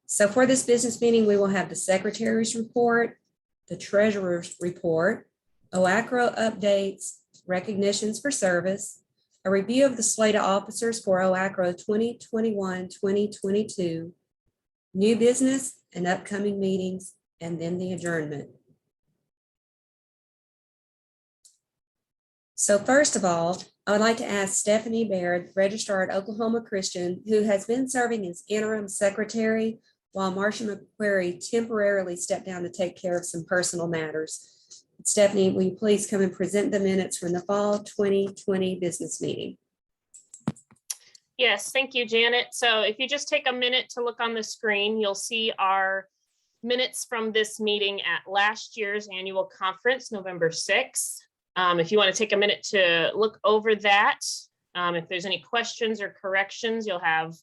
So for this business meeting, we will have the secretary's report, the treasurer's report, OACRAO updates, recognitions for service, a review of the slate of officers for OACRAO 2021-2022, new business and upcoming meetings, and then the adjournment. So first of all, I would like to ask Stephanie Baird, Registrar at Oklahoma Christian, who has been serving as interim secretary while Marcia McQuarrie temporarily stepped down to take care of some personal matters. Stephanie, will you please come and present the minutes from the fall 2020 business meeting? Yes, thank you, Janet. So if you just take a minute to look on the screen, you'll see our minutes from this meeting at last year's annual conference, November 6th. If you want to take a minute to look over that, if there's any questions or corrections, you'll have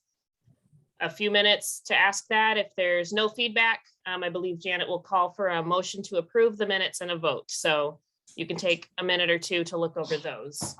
a few minutes to ask that. If there's no feedback, I believe Janet will call for a motion to approve the minutes and a vote. So you can take a minute or two to look over those.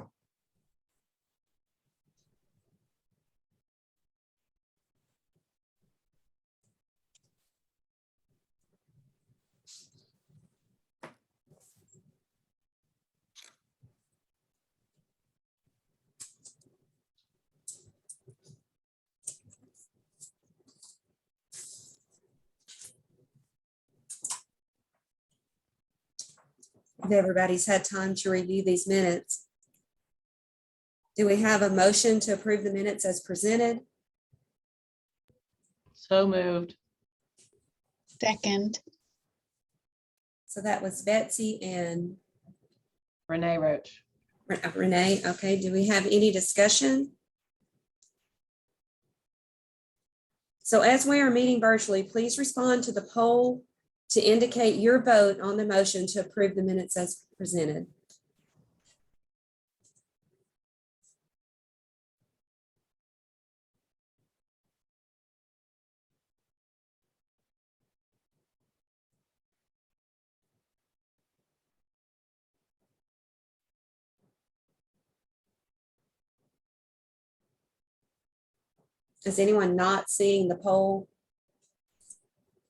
If everybody's had time to review these minutes, do we have a motion to approve the minutes as presented? So moved. Second. So that was Betsy and Renee Roach. Renee. Okay, do we have any discussion? So as we are meeting virtually, please respond to the poll to indicate your vote on the motion to approve the minutes as presented. Is anyone not seeing the poll?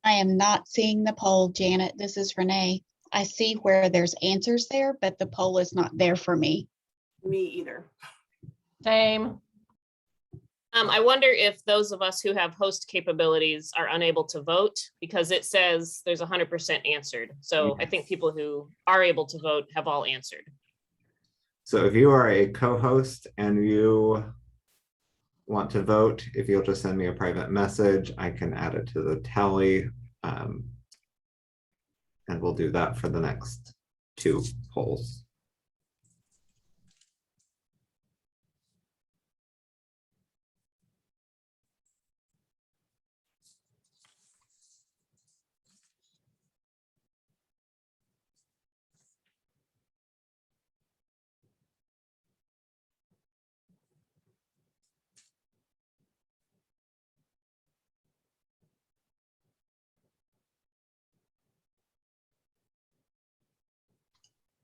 I am not seeing the poll, Janet. This is Renee. I see where there's answers there, but the poll is not there for me. Me either. Same. I wonder if those of us who have host capabilities are unable to vote because it says there's 100% answered. So I think people who are able to vote have all answered. So if you are a co-host and you want to vote, if you'll just send me a private message, I can add it to the tally. And we'll do that for the next two polls.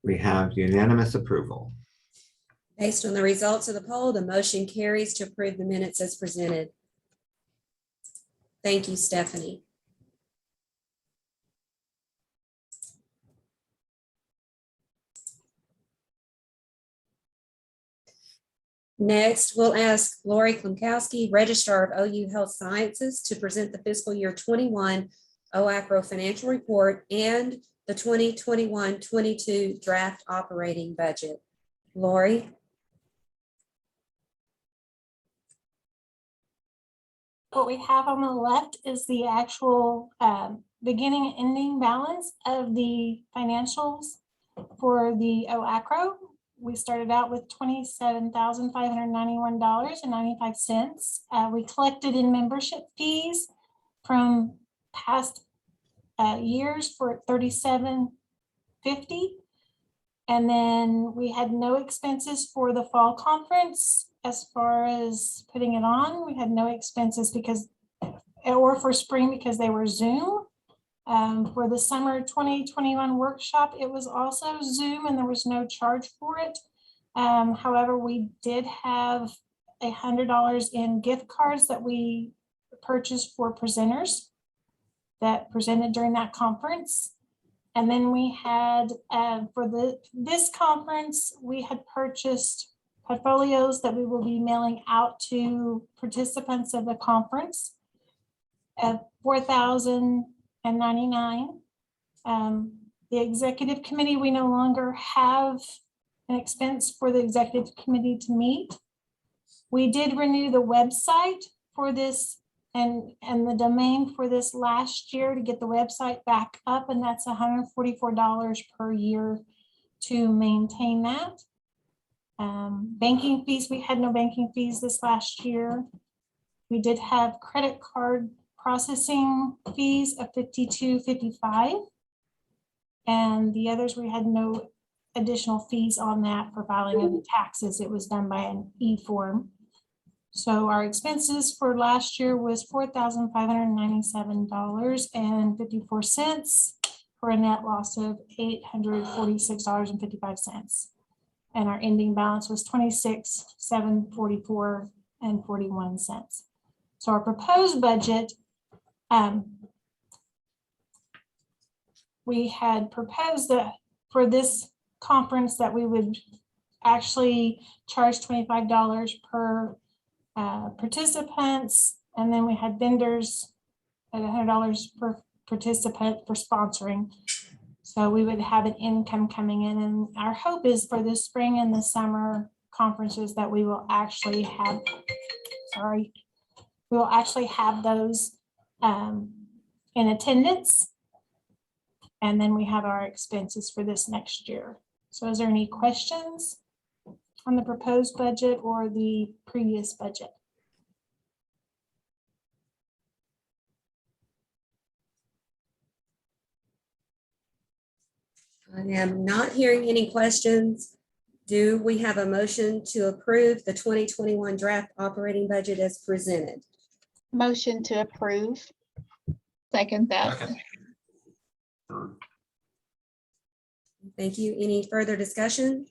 We have unanimous approval. Based on the results of the poll, the motion carries to approve the minutes as presented. Thank you, Stephanie. Next, we'll ask Lori Klimkowski, Registrar of OU Health Sciences, to present the fiscal year 21 OACRAO financial report and the 2021-22 draft operating budget. Lori. What we have on the left is the actual beginning and ending balance of the financials for the OACRAO. We started out with $27,591.95. We collected in membership fees from past years for $37.50. And then we had no expenses for the fall conference. As far as putting it on, we had no expenses or for spring because they were Zoom. For the summer 2021 workshop, it was also Zoom and there was no charge for it. However, we did have $100 in gift cards that we purchased for presenters that presented during that conference. And then we had, for this conference, we had purchased portfolios that we will be mailing out to participants of the conference at $4,099. The executive committee, we no longer have an expense for the executive committee to meet. We did renew the website for this and the domain for this last year to get the website back up, and that's $144 per year to maintain that. Banking fees, we had no banking fees this last year. We did have credit card processing fees of $52.55. And the others, we had no additional fees on that for filing of the taxes. It was done by an e-form. So our expenses for last year was $4,597.54 for a net loss of $846.55. And our ending balance was $26,744.41. So our proposed budget, we had proposed that for this conference that we would actually charge $25 per participants, and then we had vendors at $100 per participant for sponsoring. So we would have an income coming in, and our hope is for the spring and the summer conferences that we will actually have, we will actually have those in attendance. And then we have our expenses for this next year. So is there any questions on the proposed budget or the previous budget? I am not hearing any questions. Do we have a motion to approve the 2021 draft operating budget as presented? Motion to approve. Second that. Thank you. Any further discussion?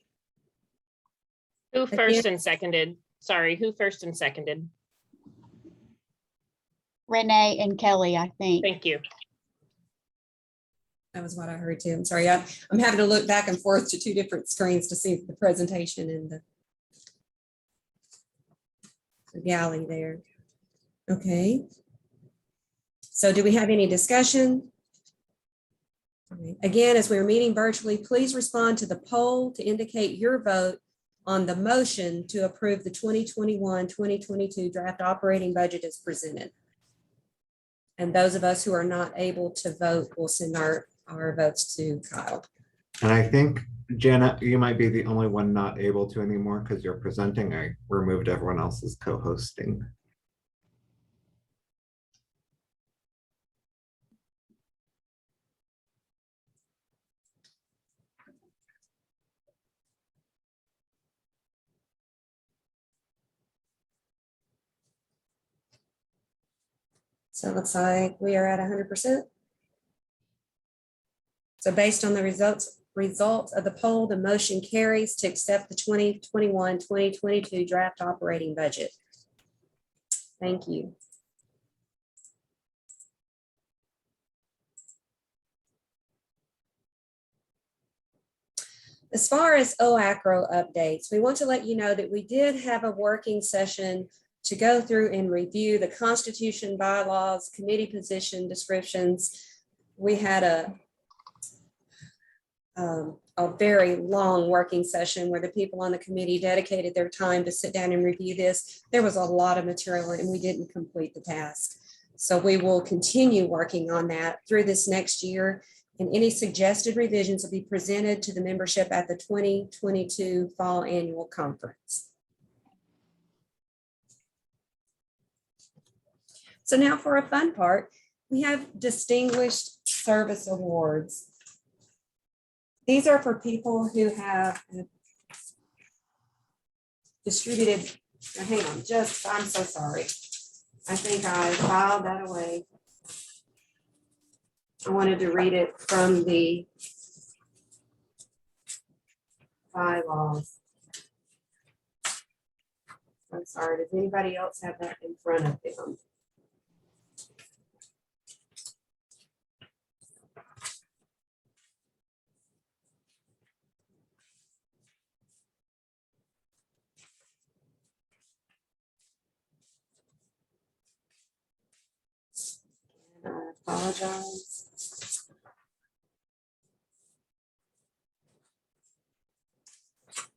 Who first and seconded? Sorry, who first and seconded? Renee and Kelly, I think. Thank you. That was what I heard too. I'm sorry. I'm having to look back and forth to two different screens to see the presentation and the galley there. Okay. So do we have any discussion? All right. Again, as we're meeting virtually, please respond to the poll to indicate your vote on the motion to approve the 2021-2022 draft operating budget as presented. And those of us who are not able to vote will send our votes to Kyle. And I think, Janet, you might be the only one not able to anymore because you're presenting. I removed everyone else's co-hosting. So it looks like we are at 100%. So based on the results of the poll, the motion carries to accept the 2021-2022 draft operating budget. Thank you. As far as OACRAO updates, we want to let you know that we did have a working session to go through and review the Constitution, bylaws, committee position descriptions. We had a very long working session where the people on the committee dedicated their time to sit down and review this. There was a lot of material and we didn't complete the task. So we will continue working on that through this next year, and any suggested revisions will be presented to the membership at the 2022 Fall Annual Conference. So now for a fun part, we have Distinguished Service Awards. These are for people who have distributed, hang on, I'm so sorry. I think I filed that away. I wanted to read it from the bylaws. I'm sorry, does anybody else have that in front of them? apologize.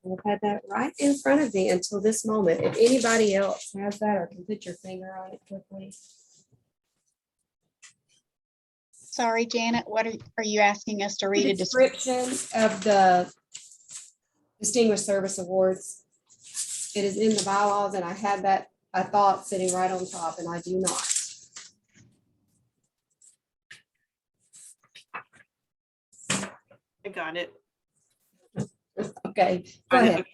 I've had that right in front of me until this moment. If anybody else has that or can put your finger on it quickly. Sorry, Janet, what are you asking us to read a description? Description of the Distinguished Service Awards. It is in the bylaws and I had that, I thought, sitting right on top and I do not. I got it. Okay, go I know. ahead.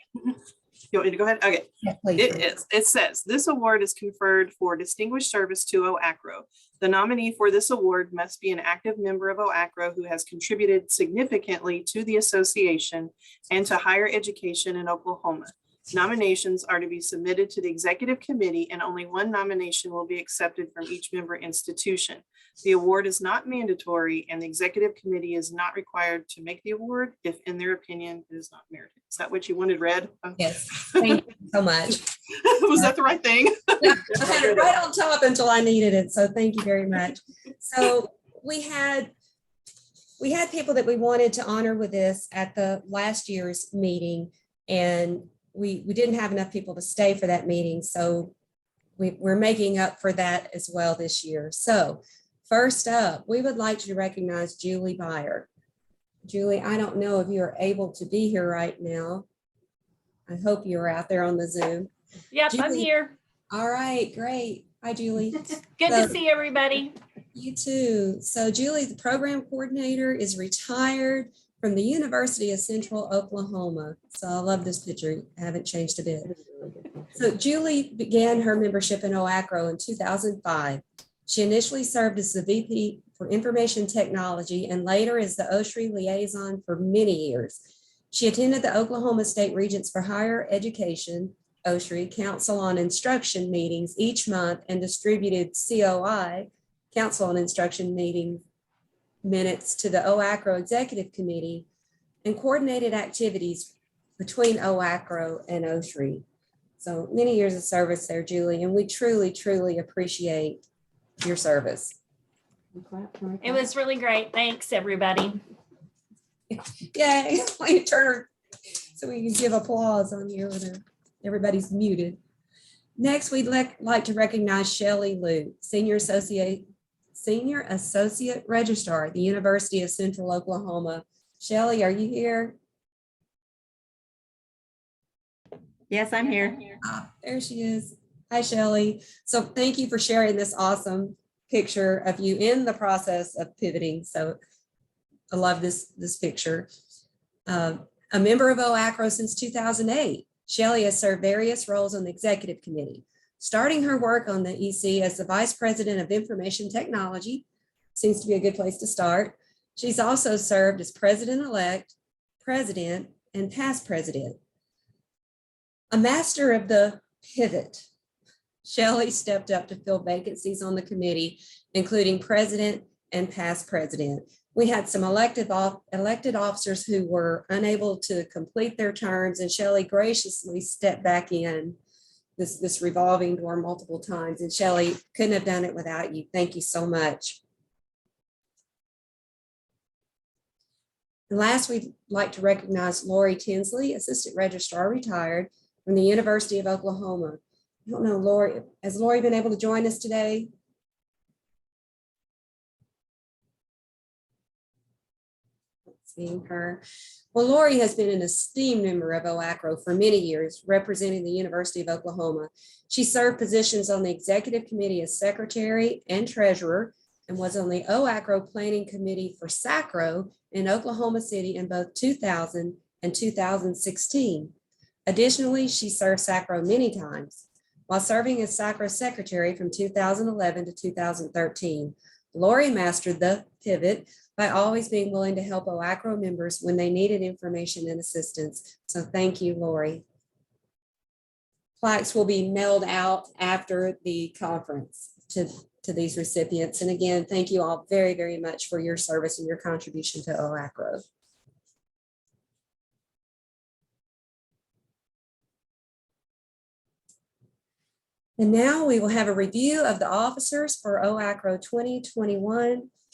You want me to go ahead? Okay. Yeah, please. It says, this award is conferred for distinguished service to OACRAO. The nominee for this award must be an active member of OACRAO who has contributed significantly to the association and to higher education in Oklahoma. Nominations are to be submitted to the executive committee and only one nomination will be accepted from each member institution. The award is not mandatory and the executive committee is not required to make the award if in their opinion it is not merited. Is that what you wanted read? Yes, thank you so much. Was that the right thing? Yeah, I had it right on top until I needed it, so thank you very much. So we had people that we wanted to honor with this at the last year's meeting, and we didn't have enough people to stay for that meeting, so we're making up for that as well this year. So first up, we would like to recognize Julie Byer. Julie, I don't know if you're able to be here right now. I hope you're out there on the Zoom. Yep, I'm Julie. here. All right, great. Hi, Julie. Good So- to see everybody. You too. So Julie, the program coordinator, is retired from the University of Central Oklahoma. So I love this picture. I haven't changed a bit. So Julie began her membership in OACRAO in 2005. She initially served as the VP for Information Technology and later as the OSHRI liaison for many years. She attended the Oklahoma State Regents for Higher Education, OSHRI, Council on Instruction meetings each month and distributed COI, Council on Instruction meeting minutes to the OACRAO Executive Committee and coordinated activities between OACRAO and OSHRI. So many years of service there, Julie, and we truly, truly appreciate your service. It was really great. Thanks, everybody. Yay, why you turn her so we can give applause on here when everybody's muted. Next, we'd like to recognize Shelley Liu, Senior Associate Registrar at the University of Central Oklahoma. Shelley, are you here? Yes, I'm here. Ah, there she is. Hi, Shelley. So thank you for sharing this awesome picture of you in the process of pivoting. So I love this picture. A member of OACRAO since 2008, Shelley has served various roles on the executive committee, starting her work on the EC as the Vice President of Information Technology. Seems to be a good place to start. She's also served as President-elect, President, and past President. A master of the pivot, Shelley stepped up to fill vacancies on the committee, including President and past President. We had some elected officers who were unable to complete their terms, and Shelley graciously stepped back in this revolving door multiple times. And Shelley, couldn't have done it without you. Thank you so much. And last, we'd like to recognize Lori Tinsley, Assistant Registrar, retired from the University of Oklahoma. I don't know, Lori, has Lori been able to join us today? Seeing her. Well, Lori has been an esteemed member of OACRAO for many years, representing the University of Oklahoma. She served positions on the executive committee as secretary and treasurer and was on the OACRAO planning committee for SACRO in Oklahoma City in both 2000 and 2016. Additionally, she served SACRO many times. While serving as SACRO secretary from 2011 to 2013, Lori mastered the pivot by always being willing to help OACRAO members when they needed information and assistance. So thank you, Lori. Plaques will be mailed out after the conference to these recipients. And again, thank you all very, very much for your service and your contribution to OACRAO. And now we will have a review of the officers for OACRAO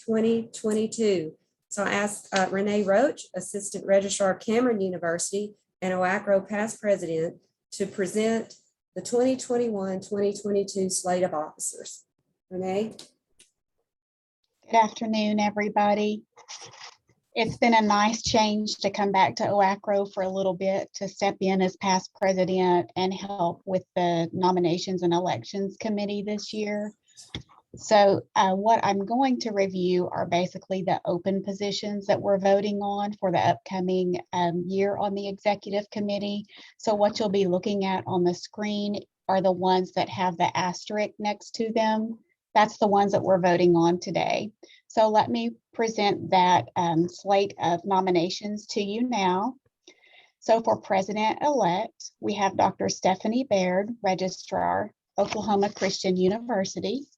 2022. So I asked Renee Roach, Assistant Registrar, Cameron University, and OACRO past president, to present the 2021-2022 slate of officers. Renee? Good afternoon, everybody. It's been a nice change to come back to OACRO for a little bit to step in as past president and help with the nominations and elections committee this year. So what I'm going to review are basically the open positions that we're voting on for the upcoming year on the executive committee. So what you'll be looking at on the screen are the ones that have the asterisk next to them. That's the ones that we're voting on today. So let me present that slate of nominations to you now. So for president-elect, we have Dr. Stephanie Baird, Registrar, Oklahoma Christian University.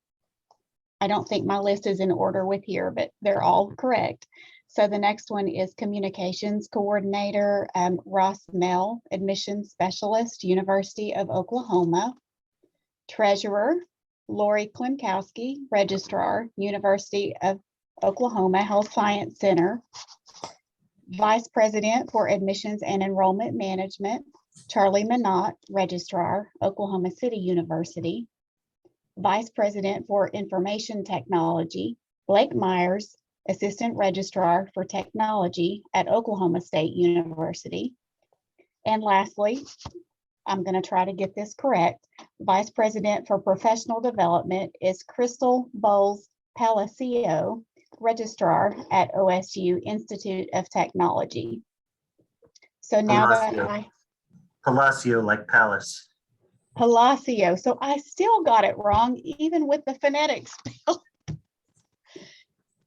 I don't think my list is in order with here, but they're all correct. So the next one is Communications Coordinator, Ross Mell, Admissions Specialist, University of Oklahoma. Treasurer, Lori Klinkowski, Registrar, University of Oklahoma Health Science Center. Vice President for Admissions and Enrollment Management, Charlie Minot, Registrar, Oklahoma City University. Vice President for Information Technology, Blake Myers, Assistant Registrar for Technology at Oklahoma State University. And lastly, I'm going to try to get this correct. Vice President for Professional Development is Crystal Bowles Palacio, Registrar at OSU Institute of Technology. So now that Palacio, like palace. Palacio. So I still got it wrong, even with the phonetic spell.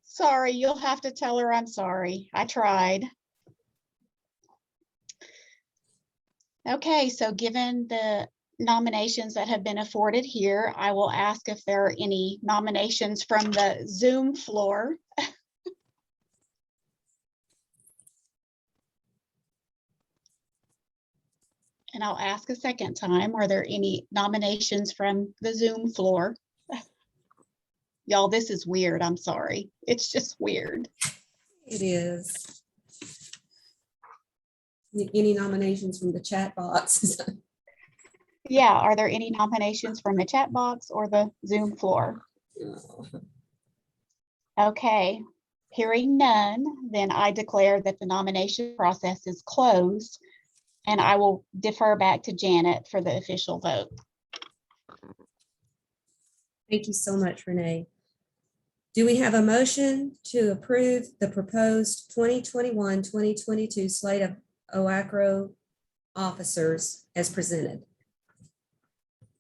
Sorry, you'll have to tell her I'm sorry. I tried. Okay, so given the nominations that have been afforded here, I will ask if there are any nominations from the Zoom floor. And I'll ask a second time, are there any nominations from the Zoom floor? Y'all, this is weird. I'm sorry. It's just weird. It is. Any nominations from the chat box? Yeah, are there any nominations from the chat box or the Zoom floor? Okay, hearing none, then I declare that the nomination process is closed. And I will defer back to Janet for the official vote. Thank you so much, Renee. Do we have a motion to approve the proposed 2021-2022 slate of OACRO officers as presented?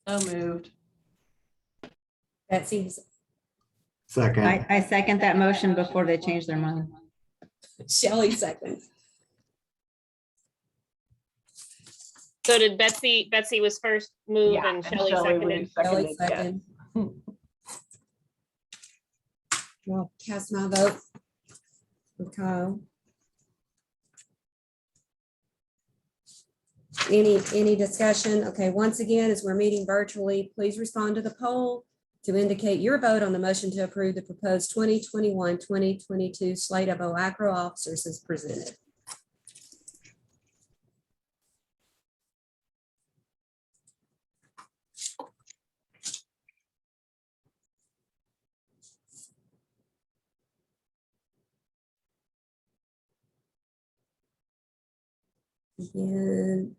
So moved. Betsy, Second. I second that motion before they change their mind. Shelley second. So did Betsy was first moved Yeah, and Shelley Shelley seconded. Shelley seconded, yes. second. I'll cast my vote for Kyle. Any discussion? Okay, once again, as we're meeting virtually, please respond to the poll to indicate your vote on the motion to approve the proposed 2021-2022 slate of OACRO officers as presented. Again.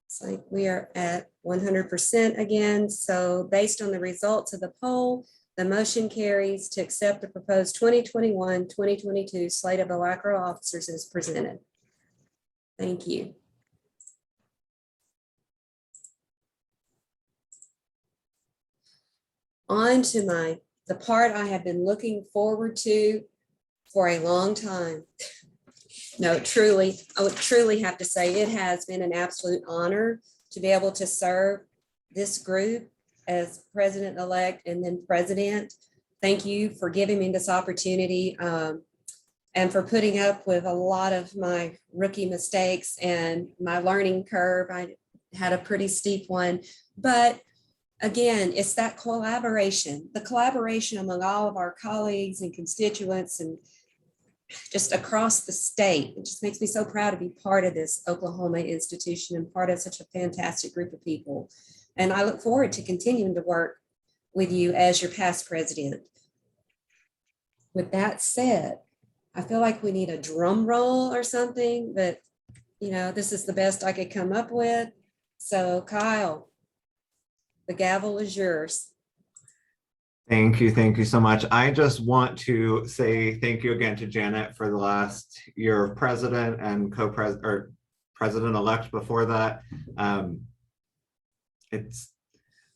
It's like we are at 100% again. So based on the results of the poll, the motion carries to accept the proposed 2021-2022 slate of OACRO officers as presented. Thank you. On to the part I have been looking forward to for a long time. No, truly, I would truly have to say it has been an absolute honor to be able to serve this group as president-elect and then president. Thank you for giving me this opportunity and for putting up with a lot of my rookie mistakes and my learning curve. I had a pretty steep one, but again, it's that collaboration, the collaboration among all of our colleagues and constituents and just across the state. It just makes me so proud to be part of this Oklahoma institution and part of such a fantastic group of people. And I look forward to continuing to work with you as your past president. With that said, I feel like we need a drum roll or something, but this is the best I could come up with. So Kyle, the gavel is yours. Thank you so much. I just want to say thank you again to Janet for the last year of president and president-elect before that. It's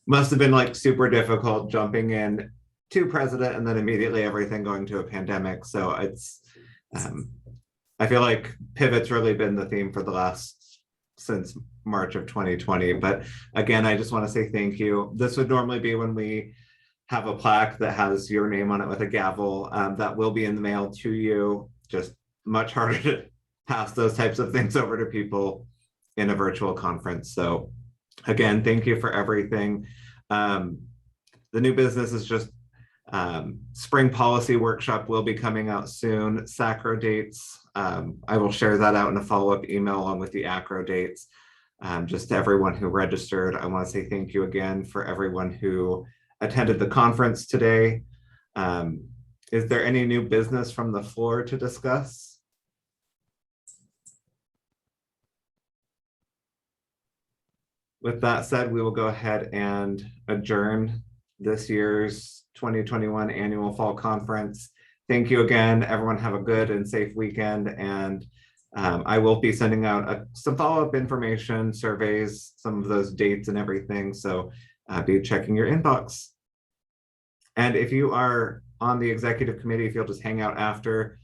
must have been like super difficult jumping in to president and then immediately everything going to a pandemic. So it's, I feel like pivot's really been the theme for the last, since March of 2020. But again, I just want to say thank you. This would normally be when we have a plaque that has your name on it with a gavel. That will be in the mail to you. Just much harder to pass those types of things over to people in a virtual conference. So again, thank you for everything. The new business is just spring policy workshop will be coming out soon. Acro dates. I will share that out in a follow-up email along with the Acro dates. Just to everyone who registered, I want to say thank you again for everyone who attended the conference today. Is there any new business from the floor to discuss? With that said, we will go ahead and adjourn this year's 2021 annual fall conference. Thank you again, everyone. Have a good and safe weekend. And I will be sending out some follow-up information, surveys, some of those dates and everything. So be checking your inbox. And if you are on the executive committee, if you'll just hang out after,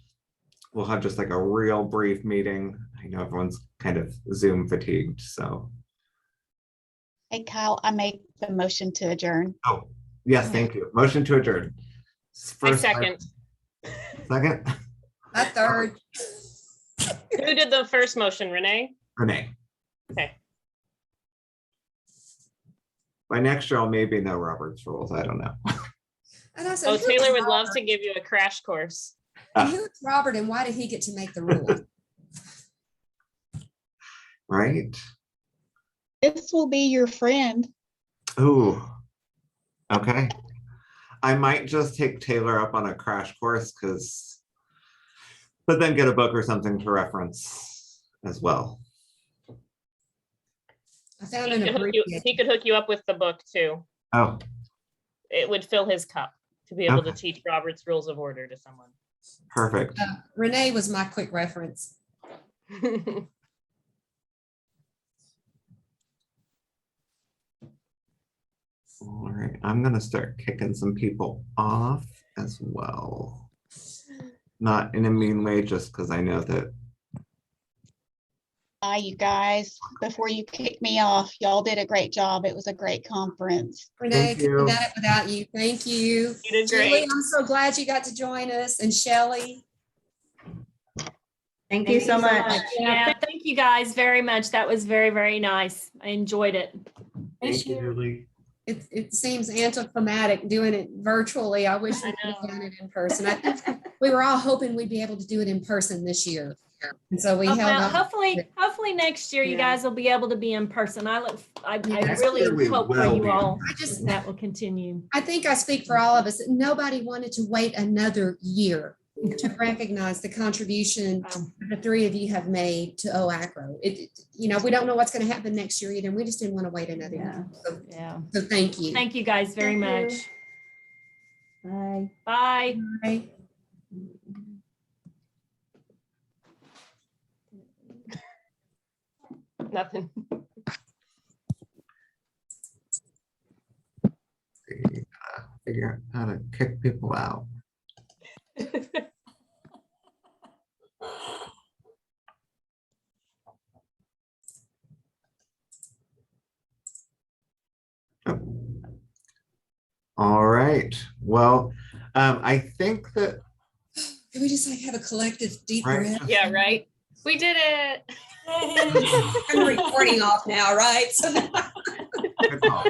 we'll have just like a real brief meeting. I know everyone's kind of Zoom fatigued, so. Hey, Kyle, I make the motion to adjourn. Oh, yes, thank you. Motion to adjourn. I second. Second? A third. Who did the first motion, Renee? Renee. Okay. By next year, I'll maybe know Robert's rules. I don't know. And I said, Oh, "Who's Taylor would love Robert? to give you a crash course. And who's Robert and why did he get to make the rules?" Right? This will be your friend. Ooh. Okay. I might just take Taylor up on a crash course but then get a book or something to reference as well. I found He an could hook you up with the book too. Oh, It would fill his cup to be able to Okay. teach Robert's Rules of Order to someone. perfect. Renee was my quick reference. All right, I'm gonna start kicking some people off as well. Not in a mean way, just because I know that. Bye, you guys. Before you kick me off, y'all did a great job. It was a great conference. Renee, Thank couldn't you. have done it without you. Thank you. You did Julie, great. I'm so glad you got to join us. And Shelley. Thank you so much. Yeah, thank you guys very much. That was very, very nice. I enjoyed it. Thank you, Julie. It seems anticlimactic doing it virtually. I wish we could have done it in person. I think we were all hoping we'd be able to do it in person this year. And so we held Well, up. hopefully next year you Yeah. guys will be able to be in person. I Next year we really hope for will you be. all I just, that will continue. I think I speak for all of us. Nobody wanted to wait another year to recognize the contribution the three of you have made to OACRO. We don't know what's going to happen next year either. And we just didn't want to wait another year. Yeah. So thank you. Thank you guys very Thank much. you. Bye. Bye. Bye. Nothing. Figure out how to kick people out. Oh. All right. Well, I think that. Can we just have a collective deep Right. breath? Yeah, right. We did it. I'm recording off now, right? So Good call.